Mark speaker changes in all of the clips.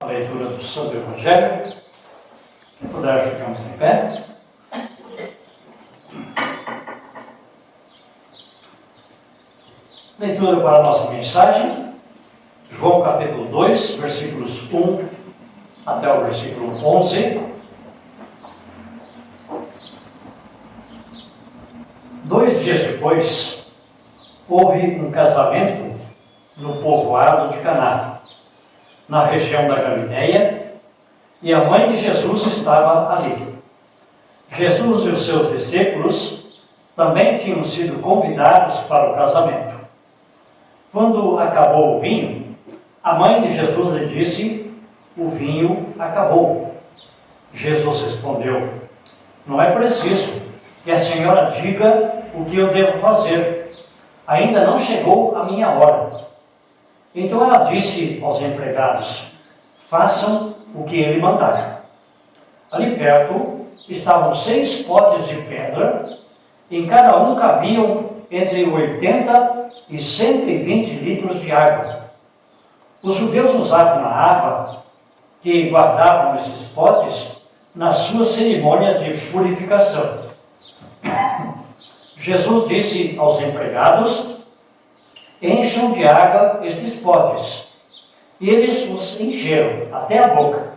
Speaker 1: A leitura do Santo Evangelho. Se puder, ficamos em pé. Leitura para a nossa mensagem. João capítulo 2, versículos 1 até o versículo 11. 2 dias depois, houve um casamento no povoado de Caná, na região da Galileia, e a mãe de Jesus estava ali. Jesus e os seus discípulos também tinham sido convidados para o casamento. Quando acabou o vinho, a mãe de Jesus lhe disse: "O vinho acabou." Jesus respondeu: "Não é preciso que a senhora diga o que eu devo fazer. Ainda não chegou a minha hora." Então ela disse aos empregados: "Façam o que ele mandar." Ali perto estavam 6 potes de pedra, em cada um cabiam entre 80 e 120 litros de água. Os judeus usavam a água que guardavam nesses potes nas suas cerimônias de purificação. Jesus disse aos empregados: "Encham de água estes potes." E eles os encheram até a boca.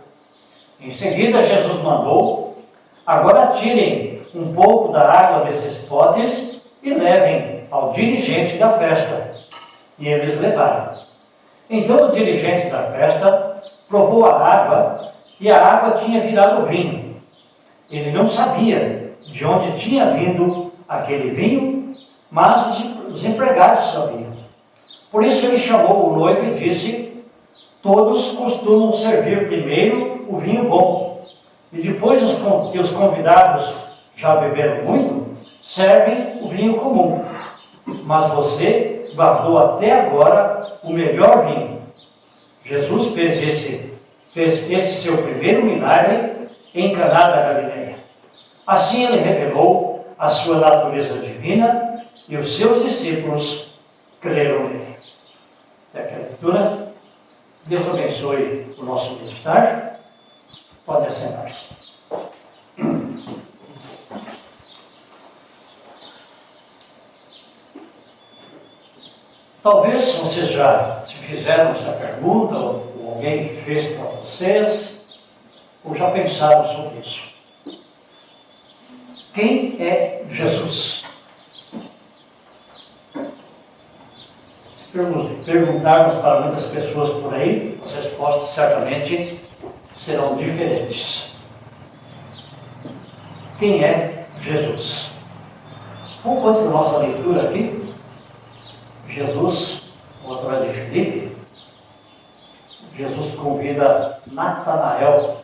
Speaker 1: Em seguida, Jesus mandou: "Agora tirem um pouco da água desses potes e levem ao dirigente da festa." E eles levaram. Então o dirigente da festa provou a água, e a água tinha virado vinho. Ele não sabia de onde tinha vindo aquele vinho, mas os empregados sabiam. Por isso ele chamou o noivo e disse: "Todos costumam servir primeiro o vinho bom, e depois que os convidados já beberam muito, servem o vinho comum. Mas você guardou até agora o melhor vinho." Jesus fez esse seu primeiro milagre em Caná da Galileia. Assim ele revelou a sua natureza divina, e os seus discípulos creram nele. Até aqui a leitura. Deus abençoe o nosso ministério. Pode assentar-se. Talvez vocês já se fizeram essa pergunta, ou alguém fez para vocês, ou já pensaram sobre isso. Quem é Jesus? Se perguntarmos para muitas pessoas por aí, as respostas certamente serão diferentes. Quem é Jesus? Pouco antes da nossa leitura aqui, Jesus, através de Filipe, Jesus convida Natanael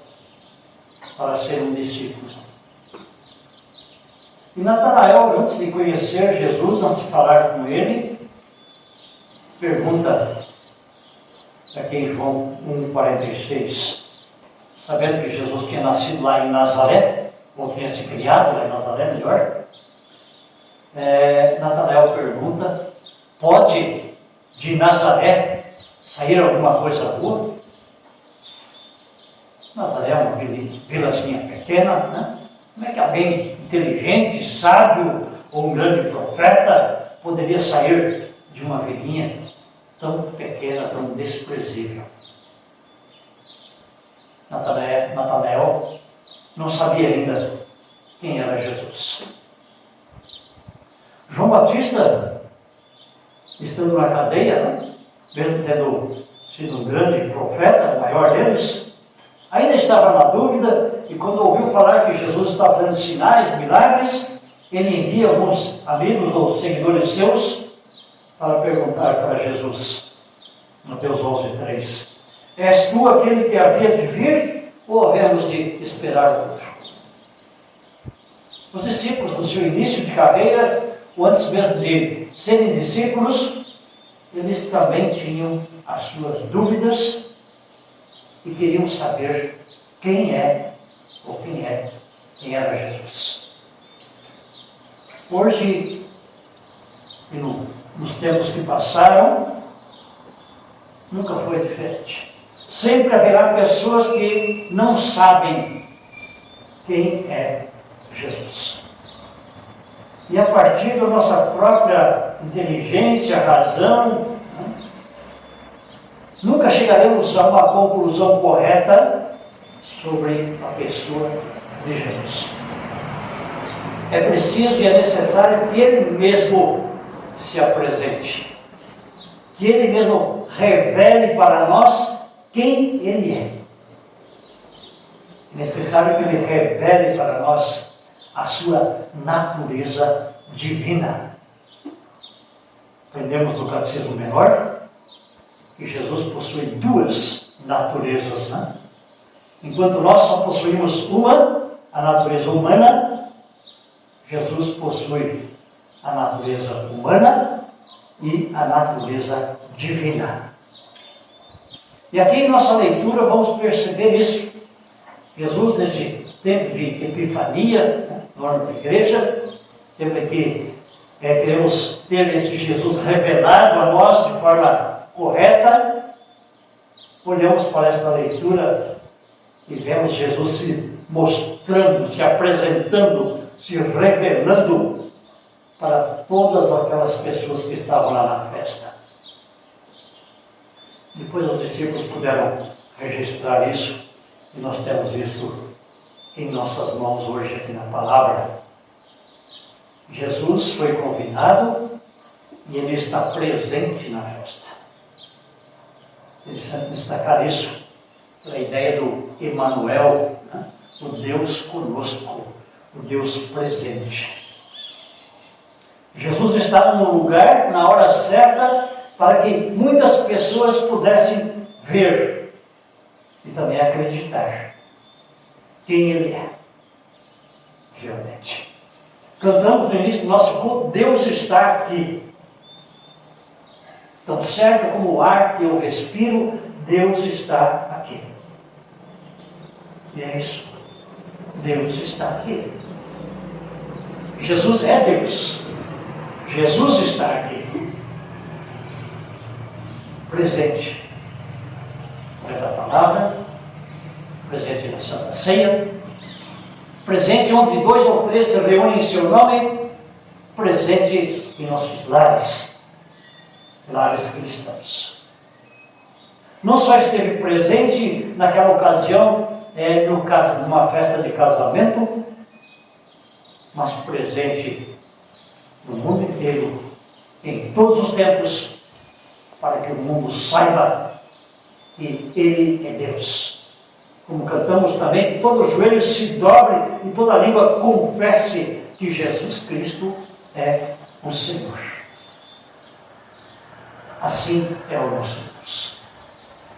Speaker 1: para ser um discípulo. E Natanael, antes de conhecer Jesus, antes de falar com ele, pergunta aqui em João 1,46, sabendo que Jesus tinha nascido lá em Nazaré, ou tinha se criado lá em Nazaré, melhor, Natanael pergunta: "Pode de Nazaré sair alguma coisa boa?" Nazaré é uma vilazinha pequena, né? Como é que alguém inteligente, sábio ou um grande profeta poderia sair de uma vilinha tão pequena, tão desprezível? Natanael não sabia ainda quem era Jesus. João Batista, estando na cadeia, né? Mesmo tendo sido um grande profeta, o maior deles, ainda estava na dúvida, e quando ouviu falar que Jesus estava fazendo sinais, milagres, ele envia alguns amigos ou seguidores seus para perguntar para Jesus, Mateus 11:3, "És tu aquele que havia de vir, ou havemos de esperar outro?" Os discípulos, no seu início de carreira, ou antes mesmo de serem discípulos, eles também tinham as suas dúvidas e queriam saber quem era Jesus. Hoje, e nos tempos que passaram, nunca foi diferente. Sempre haverá pessoas que não sabem quem é Jesus. E a partir da nossa própria inteligência, razão, nunca chegaremos a uma conclusão correta sobre a pessoa de Jesus. É preciso e é necessário que Ele mesmo se apresente, que Ele mesmo revele para nós quem Ele é. É necessário que Ele revele para nós a sua natureza divina. Aprendemos no Catecismo Menor que Jesus possui duas naturezas, né? Enquanto nós só possuímos uma, a natureza humana, Jesus possui a natureza humana e a natureza divina. E aqui em nossa leitura vamos perceber isso. Jesus, nesse tempo de Epifania, no ano da igreja, tempo em que queremos ter esse Jesus revelado a nós de forma correta, olhamos para esta leitura e vemos Jesus se mostrando, se apresentando, se revelando para todas aquelas pessoas que estavam lá na festa. Depois os discípulos puderam registrar isso e nós temos isso em nossas mãos hoje aqui na palavra. Jesus foi convidado e Ele está presente na festa. Ele precisa destacar isso, a ideia do Emanuel, né? O Deus conosco, o Deus presente. Jesus estava no lugar, na hora certa, para que muitas pessoas pudessem ver e também acreditar quem Ele é, realmente. Cantamos no início do nosso culto, Deus está aqui. Tão certo como o ar que eu respiro, Deus está aqui. E é isso. Deus está aqui. Jesus é Deus. Jesus está aqui. Presente. Essa palavra, presente na Santa Ceia, presente onde 2 ou 3 se reúnem em seu nome, presente em nossos lares, lares cristãos. Não só esteve presente naquela ocasião, numa festa de casamento, mas presente no mundo inteiro, em todos os tempos, para que o mundo saiba que Ele é Deus. Como cantamos também, que todo joelho se dobre e toda língua confesse que Jesus Cristo é o Senhor. Assim é o nosso Deus,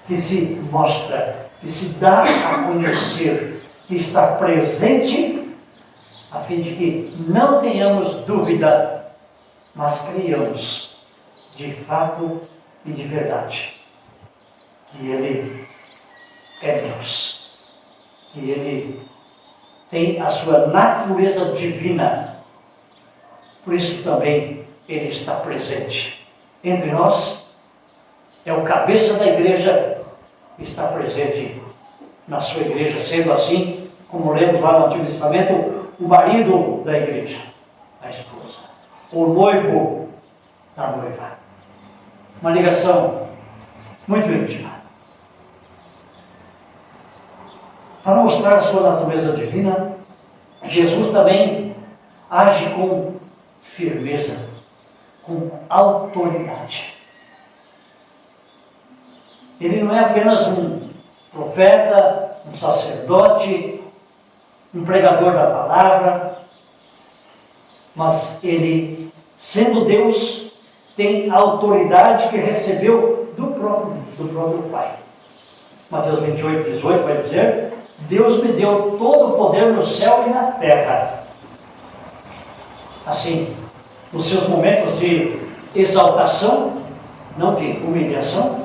Speaker 1: que se mostra, que se dá a conhecer, que está presente, a fim de que não tenhamos dúvida, mas creiamos de fato e de verdade que Ele é Deus, que Ele tem a sua natureza divina. Por isso também Ele está presente entre nós. É o cabeça da igreja que está presente na sua igreja, sendo assim, como lemos lá no Antigo Testamento, o marido da igreja, a esposa, o noivo da noiva. Uma ligação muito íntima. Para mostrar a sua natureza divina, Jesus também age com firmeza, com autoridade. Ele não é apenas um profeta, um sacerdote, um pregador da palavra, mas Ele, sendo Deus, tem a autoridade que recebeu do próprio Pai. Mateus 28, 18 vai dizer: Deus me deu todo o poder no céu e na terra. Assim, nos seus momentos de exaltação, não de humilhação,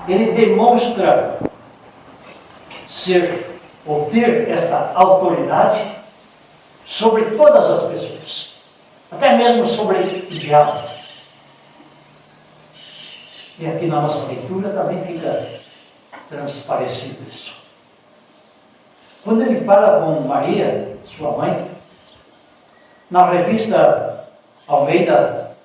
Speaker 1: Ele demonstra ser ou ter esta autoridade sobre todas as pessoas, até mesmo sobre o diabo. E aqui na nossa leitura também fica transparecido isso. Quando ele fala com Maria, sua mãe, na revista Almeida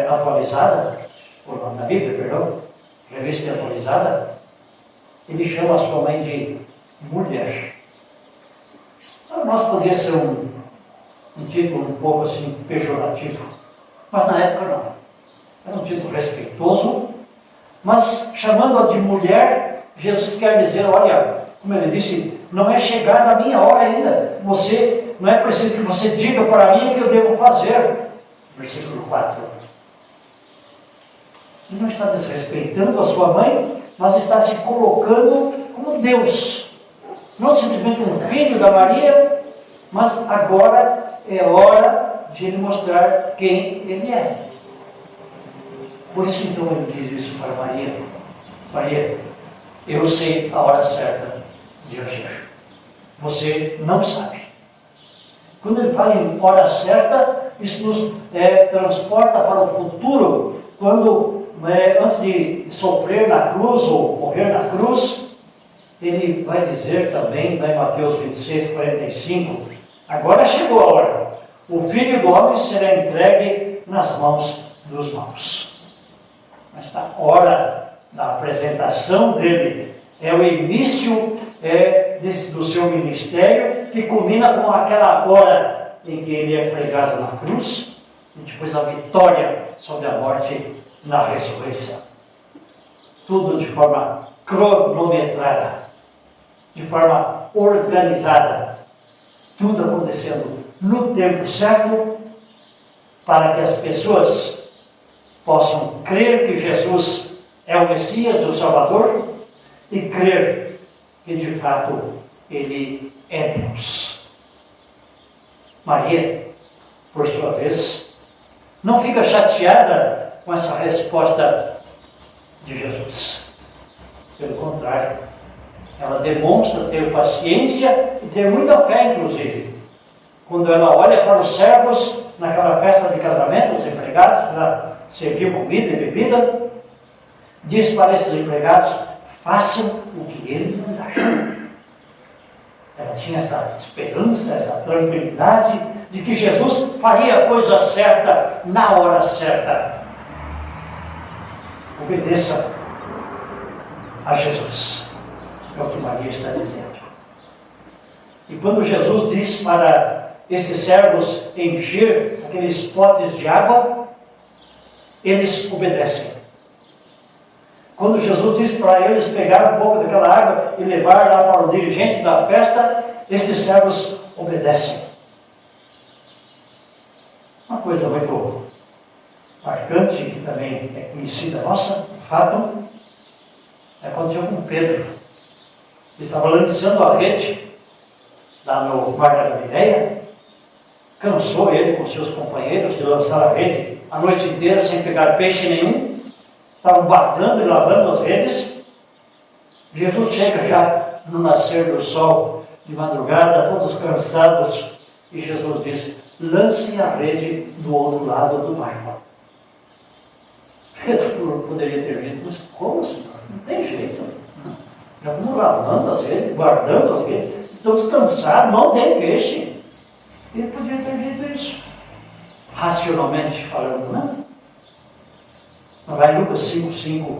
Speaker 1: atualizada, ou na Bíblia, perdão, revista atualizada, ele chama a sua mãe de mulher. Para nós poderia ser um título um pouco assim pejorativo, mas na época não. Era um título respeitoso, mas chamando-a de mulher, Jesus quer dizer, olha, como ele disse, não é chegada a minha hora ainda. Não é preciso que você diga para mim o que eu devo fazer. Versículo 4. Ele não está desrespeitando a sua mãe, mas está se colocando como Deus. Não simplesmente um filho da Maria, mas agora é hora de ele mostrar quem ele é. Por isso então ele diz isso para Maria. Maria, eu sei a hora certa de agir. Você não sabe. Quando ele fala em hora certa, isso nos transporta para o futuro, quando antes de sofrer na cruz ou morrer na cruz, ele vai dizer também, em Mateus 26, 45, agora chegou a hora, o Filho do Homem será entregue nas mãos dos maus. Mas a hora da apresentação dele é o início do seu ministério, que culmina com aquela hora em que ele é pregado na cruz, e depois a vitória sobre a morte na ressurreição. Tudo de forma cronometrada, de forma organizada, tudo acontecendo no tempo certo, para que as pessoas possam crer que Jesus é o Messias, o Salvador, e crer que de fato Ele é Deus. Maria, por sua vez, não fica chateada com essa resposta de Jesus. Pelo contrário, ela demonstra ter paciência e ter muita fé, inclusive. Quando ela olha para os servos naquela festa de casamento, os empregados, para servir comida e bebida, diz para esses empregados, façam o que ele mandar. Ela tinha essa esperança, essa tranquilidade de que Jesus faria a coisa certa na hora certa. Obedeça a Jesus, é o que Maria está dizendo. E quando Jesus diz para esses servos encher aqueles potes de água, eles obedecem. Quando Jesus diz para eles pegar um pouco daquela água e levar lá para o dirigente da festa, esses servos obedecem. Uma coisa muito marcante, que também é conhecida nossa, o fato, aconteceu com Pedro. Ele estava lançando a rede lá no Mar da Galileia, cansou ele com seus companheiros de lançar a rede a noite inteira sem pegar peixe nenhum, estavam batendo e lavando as redes. Jesus chega já no nascer do sol, de madrugada, todos cansados, e Jesus diz, lancem a rede do outro lado do mar. Pedro poderia ter dito, mas como, Senhor? Não tem jeito. Já estamos lavando as redes, guardando as redes, estamos cansados, não tem peixe. Ele podia ter dito isso, racionalmente falando, não? Mas lá em Lucas 5,5,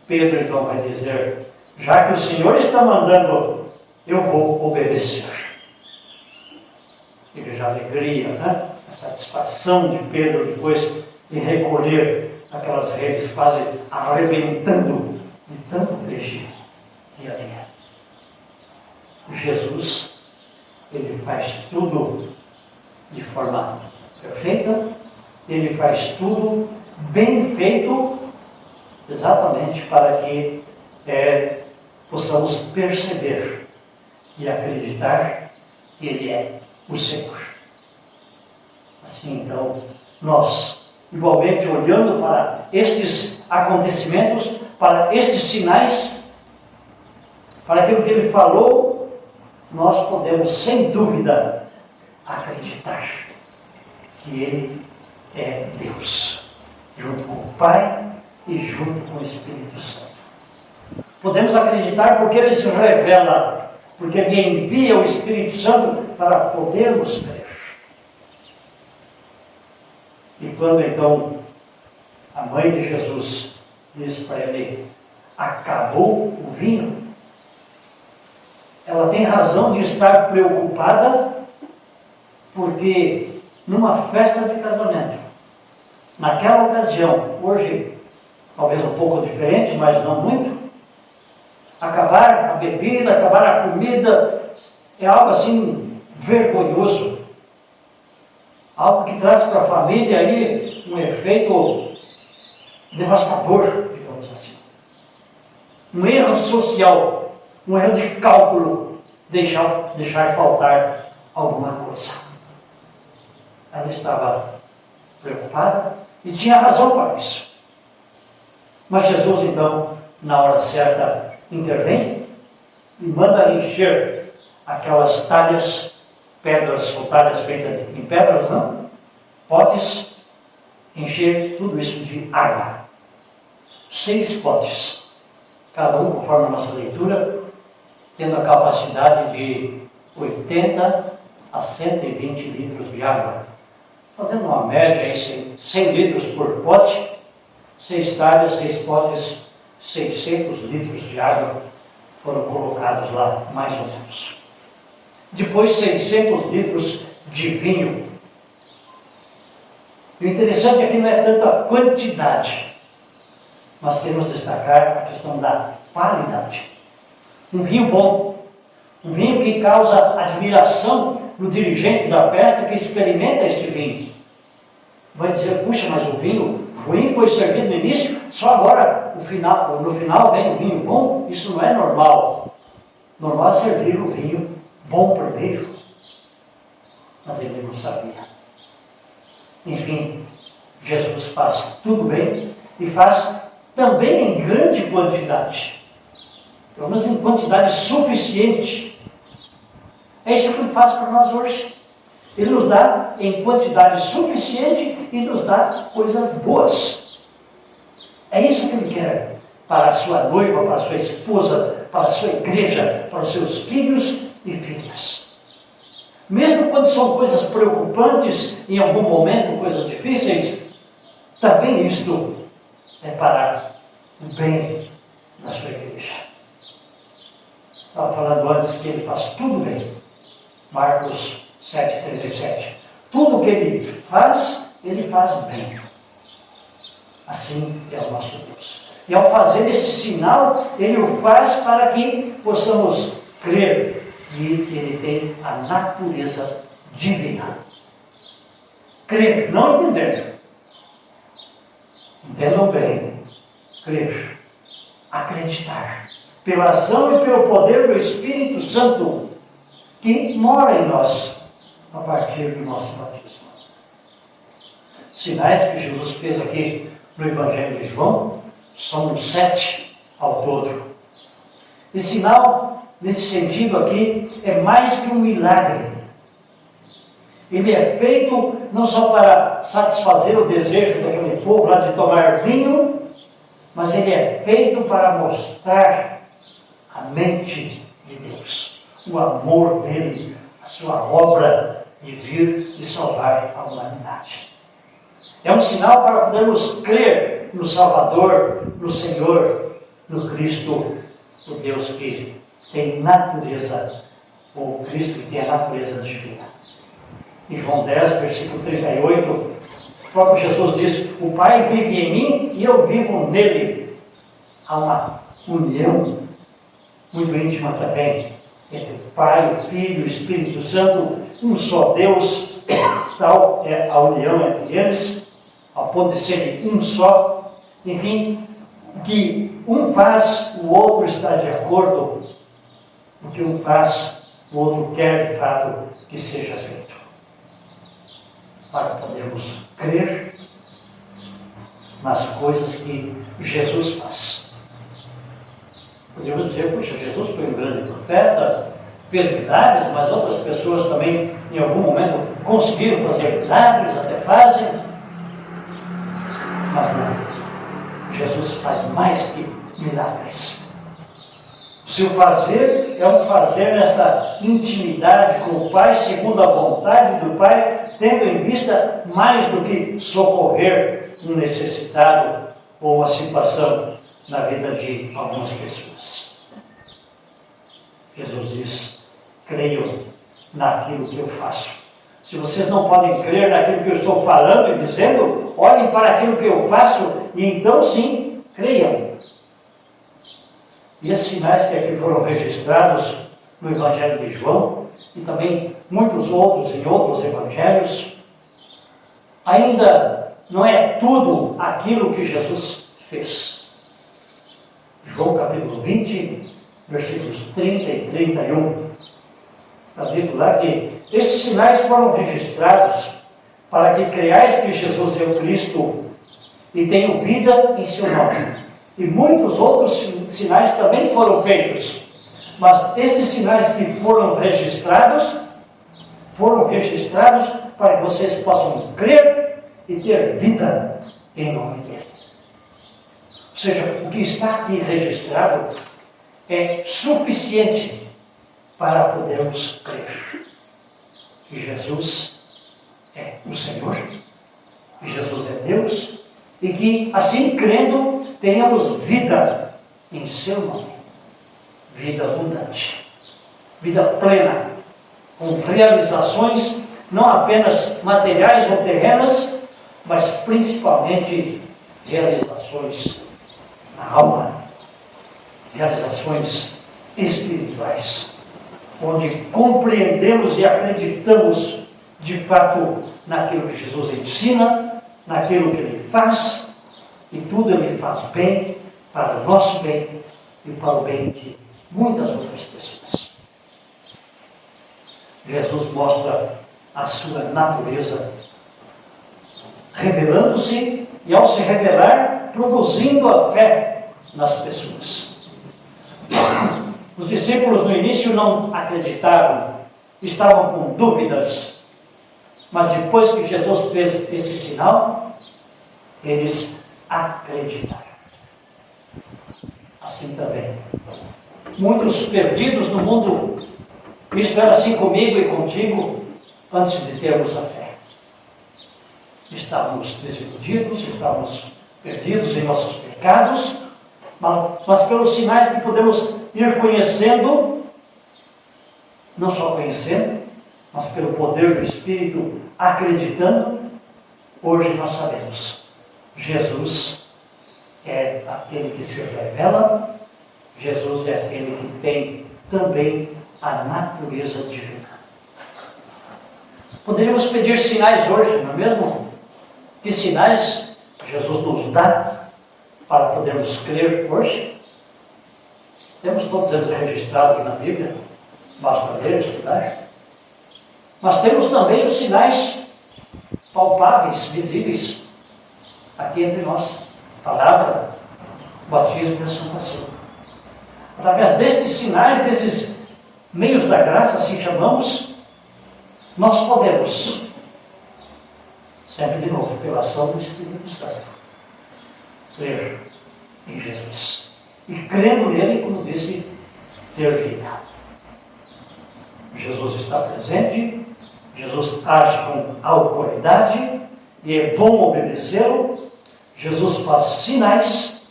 Speaker 1: Pedro então vai dizer, já que o Senhor está mandando, eu vou obedecer. E veja a alegria, né? A satisfação de Pedro depois de recolher aquelas redes quase arrebentando de tanto peixe dia a dia. Jesus, ele faz tudo de forma perfeita, ele faz tudo bem feito, exatamente para que possamos perceber e acreditar que Ele é o Senhor. Assim, então, nós, igualmente olhando para estes acontecimentos, para estes sinais, para aquilo que Ele falou, nós podemos, sem dúvida, acreditar que Ele é Deus, junto com o Pai e junto com o Espírito Santo. Podemos acreditar porque Ele se revela, porque Ele envia o Espírito Santo para podermos crer. E quando então a mãe de Jesus disse para ele, acabou o vinho, ela tem razão de estar preocupada, porque numa festa de casamento, naquela ocasião, hoje talvez um pouco diferente, mas não muito, acabar a bebida, acabar a comida, é algo assim vergonhoso. Algo que traz para a família aí um efeito devastador, digamos assim. Um erro social, um erro de cálculo, deixar faltar alguma coisa. Ela estava preocupada e tinha razão para isso. Mas Jesus, então, na hora certa, intervém e manda encher aquelas talhas, pedras ou talhas feitas em pedras, não? Potes, encher tudo isso de água. 6 potes, cada um, conforme a nossa leitura, tendo a capacidade de 80 a 120 litros de água. Fazendo uma média aí, 100 litros por pote, 6 talhas, 6 potes, 600 litros de água foram colocados lá, mais ou menos. Depois 600 litros de vinho. O interessante é que não é tanta quantidade, mas queremos destacar a questão da qualidade. Um vinho bom, um vinho que causa admiração no dirigente da festa que experimenta este vinho. Vai dizer, puxa, mas o vinho ruim foi servido no início, só agora no final vem o vinho bom? Isso não é normal. Normal é servir o vinho bom primeiro. Mas ele não sabia. Enfim, Jesus faz tudo bem e faz também em grande quantidade. Pelo menos em quantidade suficiente. É isso que Ele faz para nós hoje. Ele nos dá em quantidade suficiente e nos dá coisas boas. É isso que Ele quer para a sua noiva, para a sua esposa, para a sua igreja, para os seus filhos e filhas. Mesmo quando são coisas preocupantes, em algum momento, coisas difíceis, também isto é para o bem da sua igreja. Estava falando antes que Ele faz tudo bem. Marcos 7,37. Tudo que Ele faz bem. Assim é o nosso Deus. E ao fazer esse sinal, Ele o faz para que possamos crer que Ele tem a natureza divina. Crer, não entender. Entendam bem. Crer. Acreditar. Pela ação e pelo poder do Espírito Santo que mora em nós a partir do nosso batismo. Sinais que Jesus fez aqui no Evangelho de João são 7 ao todo. E sinal, nesse sentido aqui, é mais que um milagre. Ele é feito não só para satisfazer o desejo daquele povo lá de tomar vinho, mas ele é feito para mostrar a mente de Deus, o amor dele, a sua obra de vir e salvar a humanidade. É um sinal para podermos crer no Salvador, no Senhor, no Cristo, o Deus que tem natureza, ou Cristo que tem a natureza divina. Em João 10, versículo 38, o próprio Jesus diz: o Pai vive em mim e eu vivo nele. Há uma união muito íntima também entre o Pai, o Filho e o Espírito Santo, um só Deus. Tal é a união entre eles, ao ponto de serem um só. Enfim, que um faz, o outro está de acordo. O que um faz, o outro quer de fato que seja feito. Para podermos crer nas coisas que Jesus faz. Podemos dizer, puxa, Jesus foi um grande profeta, fez milagres, mas outras pessoas também, em algum momento, conseguiram fazer milagres, até fazem. Mas não. Jesus faz mais que milagres. O seu fazer é um fazer nessa intimidade com o Pai, segundo a vontade do Pai, tendo em vista mais do que socorrer um necessitado ou uma situação na vida de algumas pessoas. Jesus diz: creiam naquilo que eu faço. Se vocês não podem crer naquilo que eu estou falando e dizendo, olhem para aquilo que eu faço e então sim, creiam. E esses sinais que aqui foram registrados no Evangelho de João e também muitos outros em outros evangelhos, ainda não é tudo aquilo que Jesus fez. João capítulo 20, versículos 30 e 31. Está dito lá que esses sinais foram registrados para que creiais que Jesus é o Cristo e tenham vida em seu nome. E muitos outros sinais também foram feitos. Mas esses sinais que foram registrados para que vocês possam crer e ter vida em nome dele. Ou seja, o que está aqui registrado é suficiente para podermos crer que Jesus é o Senhor, que Jesus é Deus, e que, assim crendo, tenhamos vida em seu nome. Vida abundante, vida plena, com realizações não apenas materiais ou terrenas, mas principalmente realizações na alma, realizações espirituais, onde compreendemos e acreditamos de fato naquilo que Jesus ensina, naquilo que Ele faz, e tudo Ele faz bem, para o nosso bem e para o bem de muitas outras pessoas. Jesus mostra a sua natureza, revelando-se e, ao se revelar, produzindo a fé nas pessoas. Os discípulos no início não acreditavam, estavam com dúvidas, mas depois que Jesus fez este sinal, eles acreditaram. Assim também. Muitos perdidos no mundo, isso era assim comigo e contigo, antes de termos a fé. Estávamos desiludidos, estávamos perdidos em nossos pecados, mas pelos sinais que podemos ir conhecendo, não só conhecendo, mas pelo poder do Espírito, acreditando, hoje nós sabemos, Jesus é aquele que se revela, Jesus é aquele que tem também a natureza divina. Poderíamos pedir sinais hoje, não é mesmo? Que sinais Jesus nos dá para podermos crer hoje? Temos todos eles registrados aqui na Bíblia, basta ler, estudar. Mas temos também os sinais palpáveis, visíveis, aqui entre nós. Palavra, batismo e a Santa Ceia. Através destes sinais, desses meios da graça, assim chamamos, nós podemos, sempre de novo, pela ação do Espírito Santo, crer em Jesus. E crendo nele, como disse, ter vida. Jesus está presente, Jesus age com autoridade e é bom obedecê-lo. Jesus faz sinais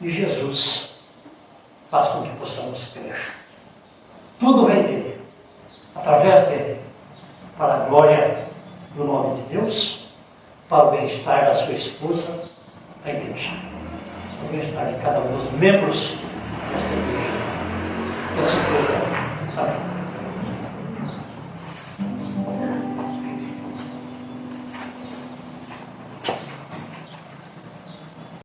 Speaker 1: e Jesus faz com que possamos crer. Tudo vem dele, através dele, para a glória do nome de Deus, para o bem-estar da sua esposa, a igreja, para o bem-estar de cada um dos membros